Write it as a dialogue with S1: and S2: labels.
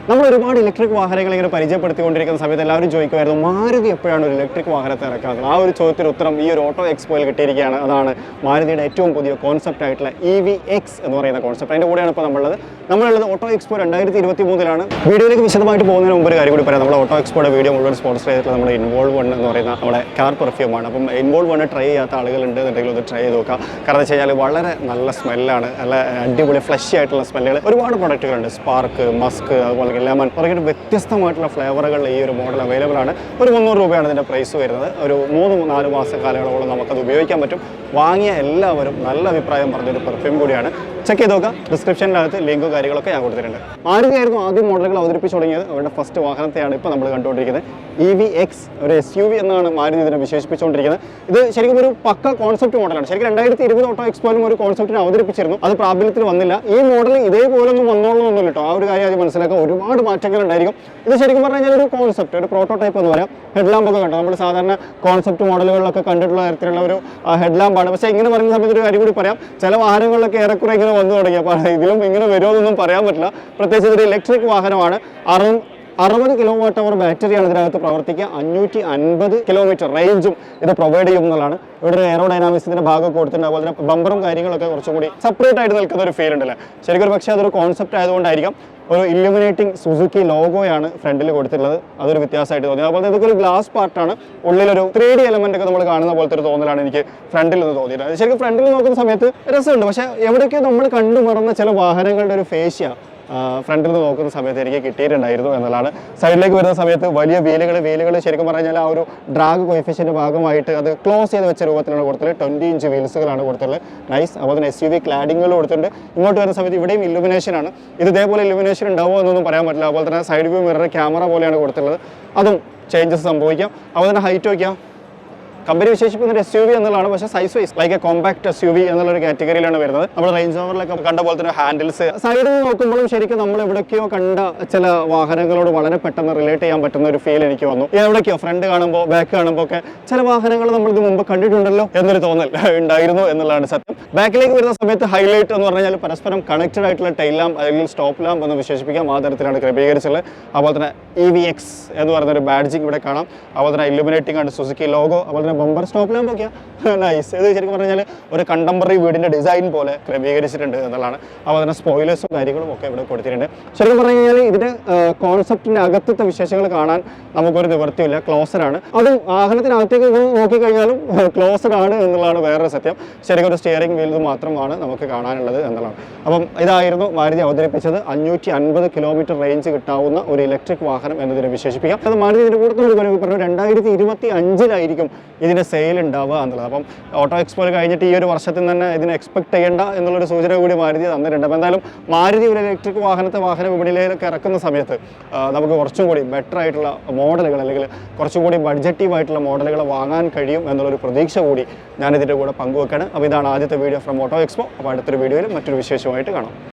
S1: നമ്മൾ ഒരുപാട് ഇലക്ട്രിക് വാഹനങ്ങൾ ഇങ്ങനെ പരിചയപ്പെടുത്തിക്കൊണ്ടിരിക്കുന്ന സമയത്ത് എല്ലാവരും ചോദിക്കുമായിരുന്നു മാരുതി എപ്പോഴാണ് ഒരു ഇലക്ട്രിക് വാഹനത്തെ ഇറക്കുന്നത്. ആ ഒരു ചോദ്യത്തിന് ഉത്തരം ഈ ഒരു ഓട്ടോ എക്സ്പോയിൽ കിട്ടിയിരിക്കുകയാണ്. അതാണ് മാരുതിയുടെ ഏറ്റവും പുതിയ കോൺസെപ്റ്റ് ആയിട്ടുള്ള EVX എന്ന് പറയുന്ന കോൺസെപ്റ്റ്. അതിൻ്റെ കൂടെയാണ് ഇപ്പോൾ നമ്മളുള്ളത് ഓട്ടോ എക്സ്പോ 2023 വീഡിയോയിലേക്ക് വിശദമായിട്ട് പോകുന്നതിന് മുമ്പ് ഒരു കാര്യം കൂടി പറയാം. നമ്മുടെ ഓട്ടോ എക്സ്പോയുടെ വീഡിയോ മുഴുവൻ സ്പോൺസർ ചെയ്തിട്ടുള്ള നമ്മുടെ ഇൻവോൾവ് എന്ന് പറയുന്ന നമ്മുടെ കാർ പെർഫ്യൂമാണ്. അപ്പം ഇൻവോൾവ് ട്രൈ ചെയ്യാത്ത ആളുകളുണ്ട് എന്നുണ്ടെങ്കിൽ ഒന്ന് ട്രൈ ചെയ്ത് നോക്കാം. കാരണം വെച്ച് കഴിഞ്ഞാൽ വളരെ നല്ല സ്മെല്ലാണ്, നല്ല അടിപൊളി ഫ്ലഷി ആയിട്ടുള്ള സ്മെല്ലുകൾ. ഒരുപാട് പ്രൊഡക്റ്റുകളുണ്ട്, സ്പാർക്ക്, മസ്ക്, അതുപോലെ ലെമൺ, തുടങ്ങിയിട്ട് വ്യത്യസ്തമായിട്ടുള്ള ഫ്ലേവറുകളിൽ ഈ ഒരു മോഡൽ അവൈലബിൾ ആണ്. ഒരു 300 രൂപയാണ് ഇതിൻ്റെ പ്രൈസ് വരുന്നത്. ഒരു 3-4 മാസം കാലയളവോളം നമുക്കത് ഉപയോഗിക്കാൻ പറ്റും. വാങ്ങിയ എല്ലാവരും നല്ല അഭിപ്രായം പറഞ്ഞൊരു പെർഫ്യൂം കൂടിയാണ്. ചെക്ക് ചെയ്ത് നോക്കാം. ഡിസ്ക്രിപ്ഷനിനകത്ത് ലിങ്കും കാര്യങ്ങളൊക്കെ ഞാൻ കൊടുത്തിട്ടുണ്ട്. മാരുതിയായിരുന്നു ആദ്യം മോഡലുകൾ അവതരിപ്പിച്ചു തുടങ്ങിയത്. അവരുടെ ഫസ്റ്റ് വാഹനത്തെയാണ് ഇപ്പോൾ നമ്മൾ കണ്ടുകൊണ്ടിരിക്കുന്നത്. EVX ഒരു SUV എന്നാണ് മാരുതി ഇതിനെ വിശേഷിപ്പിച്ചുകൊണ്ടിരിക്കുന്നത്. ഇത് ശരിക്കും ഒരു പക്ക കോൺസെപ്റ്റ് മോഡലാണ്. ശരിക്കും 2020 ഓട്ടോ എക്സ്പോയിലും ഒരു കോൺസെപ്റ്റിനെ അവതരിപ്പിച്ചിരുന്നു. അത് പ്രാബല്യത്തിൽ വന്നില്ല. ഈ മോഡൽ ഇതേപോലെ ഒന്നും വന്നോളൊന്നുമില്ല കേട്ടോ. ആ ഒരു കാര്യം ആദ്യം മനസ്സിലാക്കുക. ഒരുപാട് മാറ്റങ്ങൾ ഉണ്ടായിരിക്കും. ഇത് ശരിക്കും പറഞ്ഞു കഴിഞ്ഞാൽ ഒരു കോൺസെപ്റ്റ്, ഒരു പ്രോട്ടോടൈപ്പ് എന്ന് പറയാം. ഹെഡ്ലാമ്പൊക്കെ കണ്ടോ, നമ്മൾ സാധാരണ കോൺസെപ്റ്റ് മോഡലുകളിലൊക്കെ കണ്ടിട്ടുള്ള തരത്തിലുള്ള ഒരു ഹെഡ്ലാമ്പാണ്. പക്ഷേ ഇങ്ങനെ പറയുന്ന സമയത്ത് ഒരു കാര്യം കൂടി പറയാം. ചില വാഹനങ്ങളിലൊക്കെ ഏറെക്കുറെ ഇങ്ങനെ വന്നു തുടങ്ങി. അപ്പോൾ ഇതിലും ഇങ്ങനെ വരുമോന്നൊന്നും പറയാൻ പറ്റില്ല. പ്രത്യേകിച്ച് ഇതൊരു ഇലക്ട്രിക് വാഹനമാണ്. 60 kWh ബാറ്ററിയാണ് ഇതിനകത്ത് പ്രവർത്തിക്കുക. 550 കിലോമീറ്റർ റേഞ്ചും ഇത് പ്രൊവൈഡ് ചെയ്യും എന്നുള്ളതാണ്. ഇവിടെ ഒരു എയറോഡൈനാമിക്സിന്റെ ഭാഗമൊക്കെ കൊടുത്തിട്ടുണ്ട്. അതുപോലെ തന്നെ ബമ്പറും കാര്യങ്ങളൊക്കെ കുറച്ചും കൂടി സെപ്പറേറ്റ് ആയിട്ട് നിൽക്കുന്ന ഒരു ഫീൽ ഉണ്ടല്ലേ. ശരിക്കും പക്ഷേ അതൊരു കോൺസെപ്റ്റ് ആയതുകൊണ്ടായിരിക്കാം. ഒരു ഇല്ലുമിനേറ്റിംഗ് സുസുക്കി ലോഗോയാണ് ഫ്രണ്ടിൽ കൊടുത്തിട്ടുള്ളത്. അതൊരു വ്യത്യാസമായിട്ട് തോന്നി. അതുപോലെ ഇതൊക്കെ ഒരു ഗ്ലാസ് പാർട്ടാണ്. ഉള്ളിലൊരു 3D എലമെന്റ് ഒക്കെ നമ്മൾ കാണുന്ന പോലത്തെ ഒരു തോന്നലാണ് എനിക്ക് ഫ്രണ്ടിൽ നിന്ന് തോന്നിയത്. ശരിക്കും ഫ്രണ്ടിൽ നോക്കുന്ന സമയത്ത് രസമുണ്ട്. പക്ഷേ എവിടെയൊക്കെ നമ്മൾ കണ്ടു മറന്ന ചില വാഹനങ്ങളുടെ ഒരു ഫേഷ്യ ഫ്രണ്ടിൽ നിന്ന് നോക്കുന്ന സമയത്ത് എനിക്ക് കിട്ടിയിട്ടുണ്ടായിരുന്നു എന്നുള്ളതാണ്. സൈഡിലേക്ക് വരുന്ന സമയത്ത് വലിയ വീലുകൾ ശരിക്കും പറഞ്ഞാൽ ആ ഒരു ഡ്രാഗ് കോഎഫിഷ്യന്റ് ഭാഗമായിട്ട് അത് ക്ലോസ് ചെയ്ത് വെച്ച രൂപത്തിലാണ് കൊടുത്തിട്ടുള്ളത്. 20 ഇഞ്ച് വീൽസുകളാണ് കൊടുത്തിട്ടുള്ളത്. നൈസ്. അതുപോലെ തന്നെ SUV ക്ലാഡിങ്ങുകൾ കൊടുത്തിട്ടുണ്ട്. ഇങ്ങോട്ട് വരുന്ന സമയത്ത് ഇവിടെയും ഇലുമിനേഷൻ ആണ്. ഇത് ഇതേപോലെ ഇലുമിനേഷൻ ഉണ്ടാവുമോ എന്നൊന്നും പറയാൻ പറ്റില്ല. അതുപോലെ തന്നെ സൈഡ് വ്യൂ മിറർ ക്യാമറ പോലെയാണ് കൊടുത്തിട്ടുള്ളത്. അതും ചേഞ്ചസ് സംഭവിക്കാം. അതുപോലെ തന്നെ ഹൈറ്റ് വയ്ക്കാം. കമ്പനി വിശേഷിപ്പിക്കുന്ന SUV എന്നുള്ളതാണ്. പക്ഷേ size vice like A compact SUV എന്നുള്ളൊരു കാറ്റഗറിയിലാണ് വരുന്നത്. നമ്മൾ റേഞ്ച് ഓവറിലൊക്കെ കണ്ട പോലെ തന്നെ ഹാൻഡിൽസ് സൈഡിൽ നോക്കുമ്പോഴും ശരിക്കും നമ്മൾ എവിടേക്കോ കണ്ട ചില വാഹനങ്ങളോട് വളരെ പെട്ടെന്ന് റിലേറ്റ് ചെയ്യാൻ പറ്റുന്ന ഒരു ഫീൽ എനിക്ക് വന്നു. എവിടേക്കോ ഫ്രണ്ട് കാണുമ്പോൾ ബാക്ക് കാണുമ്പോൾ ഒക്കെ ചില വാഹനങ്ങൾ നമ്മൾ ഇത് മുമ്പ് കണ്ടിട്ടുണ്ടല്ലോ എന്നൊരു തോന്നൽ ഉണ്ടായിരുന്നു എന്നുള്ളതാണ് സത്യം. ബാക്കിലേക്ക് വരുന്ന സമയത്ത് ഹൈലൈറ്റ് എന്ന് പറഞ്ഞാൽ പരസ്പരം കണക്റ്റഡ് ആയിട്ടുള്ള ടൈൽ ലാമ്പ് അല്ലെങ്കിൽ സ്റ്റോപ്പ് ലാമ്പ് എന്ന് വിശേഷിപ്പിക്കാം. ആ തരത്തിലാണ് ക്രമീകരിച്ചുള്ളത്. അതുപോലെ തന്നെ EVX എന്ന് പറയുന്ന ഒരു ബാഡ്ജിങ് ഇവിടെ കാണാം. അതുപോലെ തന്നെ ഇല്ലുമിനേറ്റിംഗ് ആണ് സുസുക്കി ലോഗോ. അതുപോലെ തന്നെ ബമ്പർ സ്റ്റോപ്പ് ലാമ്പൊക്കെയാണ് നൈസ്. ഇത് ശരിക്കും പറഞ്ഞാൽ ഒരു കണ്ടംപററി വീടിൻ്റെ ഡിസൈൻ പോലെ ക്രമീകരിച്ചിട്ടുണ്ട് എന്നുള്ളതാണ്. അതുപോലെ തന്നെ സ്പോയിലേഴ്സും കാര്യങ്ങളും ഒക്കെ ഇവിടെ കൊടുത്തിട്ടുണ്ട്. ശരിക്കും പറഞ്ഞു കഴിഞ്ഞാൽ ഇതിൻ്റെ കോൺസെപ്റ്റിൻ്റെ അകത്തത്തെ വിശേഷങ്ങൾ കാണാൻ നമുക്കൊരു നിവൃത്തിയില്ല. ക്ലോസറാണ്. അതും വാഹനത്തിനകത്തേക്ക് നോക്കിക്കഴിഞ്ഞാലും ക്ലോസറാണ് എന്നുള്ളതാണ് വേറൊരു സത്യം. ശരിക്കും ഒരു സ്റ്റിയറിംഗ് വീൽ മാത്രമാണ് നമുക്ക് കാണാനുള്ളത് എന്നുള്ളതാണ്. അപ്പം ഇതായിരുന്നു മാരുതി അവതരിപ്പിച്ചത്. 550 കിലോമീറ്റർ റേഞ്ച് കിട്ടാവുന്ന ഒരു ഇലക്ട്രിക് വാഹനം എന്നതിനെ വിശേഷിപ്പിക്കാം. അത് മാരുതി ഇതിൻ്റെ കൂടുതൽ പറഞ്ഞു 2025 ഇതിൻ്റെ സെയിൽ ഉണ്ടാവുക എന്നുള്ളത്. അപ്പം ഓട്ടോ എക്സ്പോയിൽ കഴിഞ്ഞിട്ട് ഈ ഒരു വർഷത്തിൽ തന്നെ ഇതിനെ എക്സ്പെക്ട് ചെയ്യേണ്ട എന്നുള്ളൊരു സൂചന കൂടി മാരുതി തന്നിട്ടുണ്ട്. അപ്പോൾ എന്തായാലും മാരുതി ഒരു ഇലക്ട്രിക് വാഹന വിപണിയിലേക്ക് ഇറക്കുന്ന സമയത്ത് നമുക്ക് കുറച്ചും കൂടി ബെറ്റർ ആയിട്ടുള്ള മോഡലുകൾ അല്ലെങ്കിൽ കുറച്ചും കൂടി ബഡ്ജറ്റീവ് ആയിട്ടുള്ള മോഡലുകൾ വാങ്ങാൻ കഴിയും എന്നുള്ളൊരു പ്രതീക്ഷ കൂടി ഞാനിതിൻ്റെ കൂടെ പങ്കുവെക്കാണ്. അപ്പോൾ ഇതാണ് ആദ്യത്തെ വീഡിയോ ഫ്രം ഓട്ടോ എക്സ്പോ. അപ്പോൾ അടുത്തൊരു വീഡിയോയിൽ മറ്റൊരു വിശേഷമായിട്ട് കാണാം.